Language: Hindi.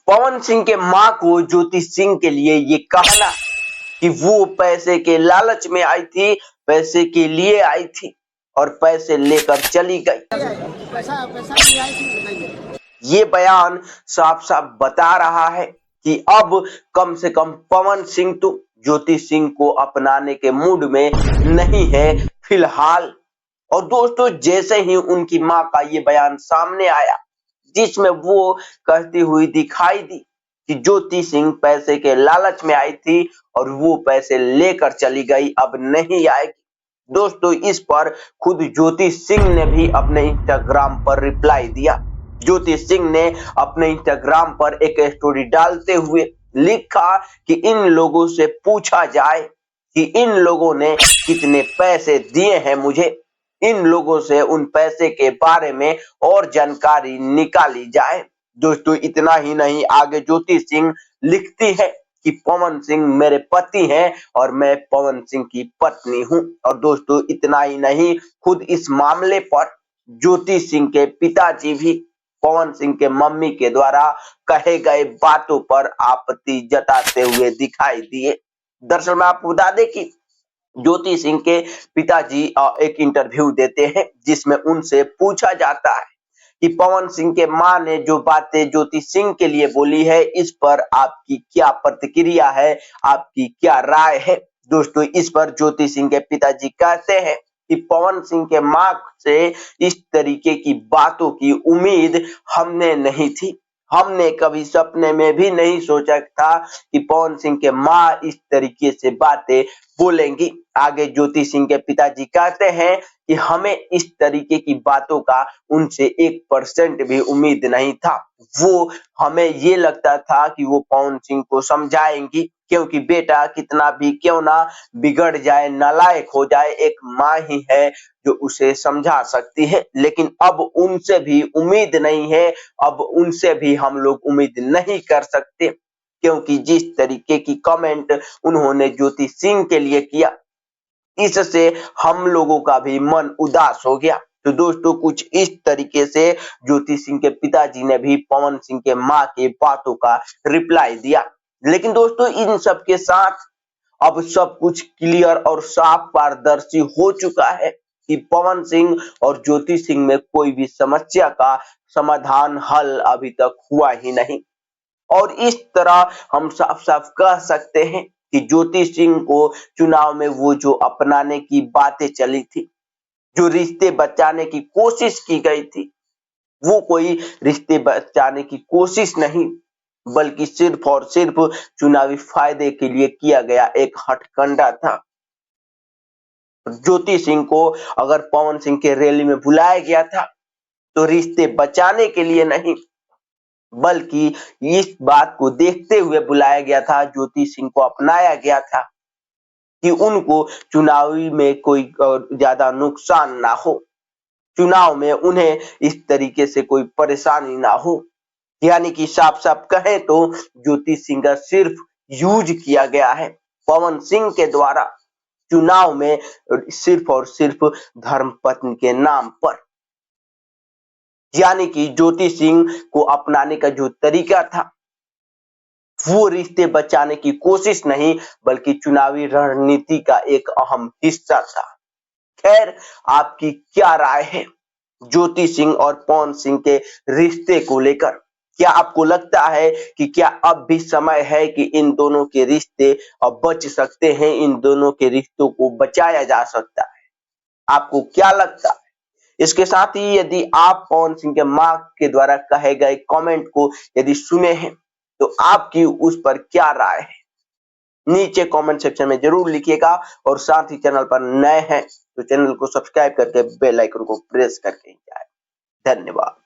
पवन सिंह के मां को ज्योति सिंह के लिए ये कहना कि वो पैसे के लालच में आई थी, पैसे के लिए आई थी और पैसे लेकर चली गई। ये बयान साफ साफ बता रहा है कि अब कम से कम पवन सिंह तो ज्योति सिंह को अपनाने के मूड में नहीं है फिलहाल। और दोस्तों, जैसे ही उनकी मां का ये बयान सामने आया जिसमें वो कहती हुई दिखाई दी कि ज्योति सिंह पैसे के लालच में आई थी और वो पैसे लेकर चली गई, अब नहीं आएगी। दोस्तों, इस पर खुद ज्योति सिंह ने भी अपने इंस्टाग्राम पर रिप्लाई दिया। ज्योति सिंह ने अपने इंस्टाग्राम पर एक स्टोरी डालते हुए लिखा कि इन लोगों से पूछा जाए कि इन लोगों ने कितने पैसे दिए हैं मुझे, इन लोगों से उन पैसे के बारे में और जानकारी निकाली जाए। दोस्तों, इतना ही नहीं, आगे ज्योति सिंह लिखती है कि पवन सिंह मेरे पति हैं और मैं पवन सिंह की पत्नी हूं। और दोस्तों, इतना ही नहीं, खुद इस मामले पर ज्योति सिंह के पिताजी भी पवन सिंह के मम्मी के द्वारा कहे गए बातों पर आपत्ति जताते हुए दिखाई दिए। दरअसल मैं आपको बता दें कि ज्योति सिंह के पिताजी एक इंटरव्यू देते हैं जिसमें उनसे पूछा जाता है कि पवन सिंह के मां ने जो बातें ज्योति सिंह के लिए बोली है, इस पर आपकी क्या प्रतिक्रिया है, आपकी क्या राय है। दोस्तों, इस पर ज्योति सिंह के पिताजी कहते हैं कि पवन सिंह के मां से इस तरीके की बातों की उम्मीद हमने नहीं थी। हमने कभी सपने में भी नहीं सोचा था कि पवन सिंह के मां इस तरीके से बातें बोलेंगी। आगे ज्योति सिंह के पिताजी कहते हैं कि हमें इस तरीके की बातों का उनसे 1% भी उम्मीद नहीं था। वो हमें ये लगता था कि वो पवन सिंह को समझाएंगी, क्योंकि बेटा कितना भी क्यों ना बिगड़ जाए, नालायक हो जाए, एक माँ ही है जो उसे समझा सकती है। लेकिन अब उनसे भी उम्मीद नहीं है, अब उनसे भी हम लोग उम्मीद नहीं कर सकते, क्योंकि जिस तरीके की कमेंट उन्होंने ज्योति सिंह के लिए किया, इससे हम लोगों का भी मन उदास हो गया। तो दोस्तों, कुछ इस तरीके से ज्योति सिंह के पिताजी ने भी पवन सिंह के मां के बातों का रिप्लाई दिया। लेकिन दोस्तों, इन सब के साथ अब सब कुछ क्लियर और साफ पारदर्शी हो चुका है कि पवन सिंह और ज्योति सिंह में कोई भी समस्या का समाधान हल अभी तक हुआ ही नहीं। और इस तरह हम साफ साफ कह सकते हैं कि ज्योति सिंह को चुनाव में वो जो अपनाने की बातें चली थी, जो रिश्ते बचाने की कोशिश की गई थी, वो कोई रिश्ते बचाने की कोशिश नहीं, बल्कि सिर्फ और सिर्फ चुनावी फायदे के लिए किया गया एक हथकंडा था। ज्योति सिंह को अगर पवन सिंह के रैली में बुलाया गया था तो रिश्ते बचाने के लिए नहीं, बल्कि इस बात को देखते हुए बुलाया गया था, ज्योति सिंह को अपनाया गया था कि उनको चुनावी में कोई ज्यादा नुकसान ना हो, चुनाव में उन्हें इस तरीके से कोई परेशानी ना हो। यानी कि साफ साफ कहें तो ज्योति सिंह का सिर्फ यूज किया गया है पवन सिंह के द्वारा चुनाव में, सिर्फ और सिर्फ धर्मपत्नी के नाम पर। यानी कि ज्योति सिंह को अपनाने का जो तरीका था वो रिश्ते बचाने की कोशिश नहीं, बल्कि चुनावी रणनीति का एक अहम हिस्सा था। खैर, आपकी क्या राय है ज्योति सिंह और पवन सिंह के रिश्ते को लेकर? क्या आपको लगता है कि क्या अब भी समय है कि इन दोनों के रिश्ते अब बच सकते हैं, इन दोनों के रिश्तों को बचाया जा सकता है? आपको क्या लगता है? इसके साथ ही यदि आप पवन सिंह के मां के द्वारा कहे गए कमेंट को यदि सुने हैं तो आपकी उस पर क्या राय है, नीचे कमेंट सेक्शन में जरूर लिखिएगा। और साथ ही चैनल पर नए हैं तो चैनल को सब्सक्राइब करके बेल आइकन को प्रेस करके जाए। धन्यवाद।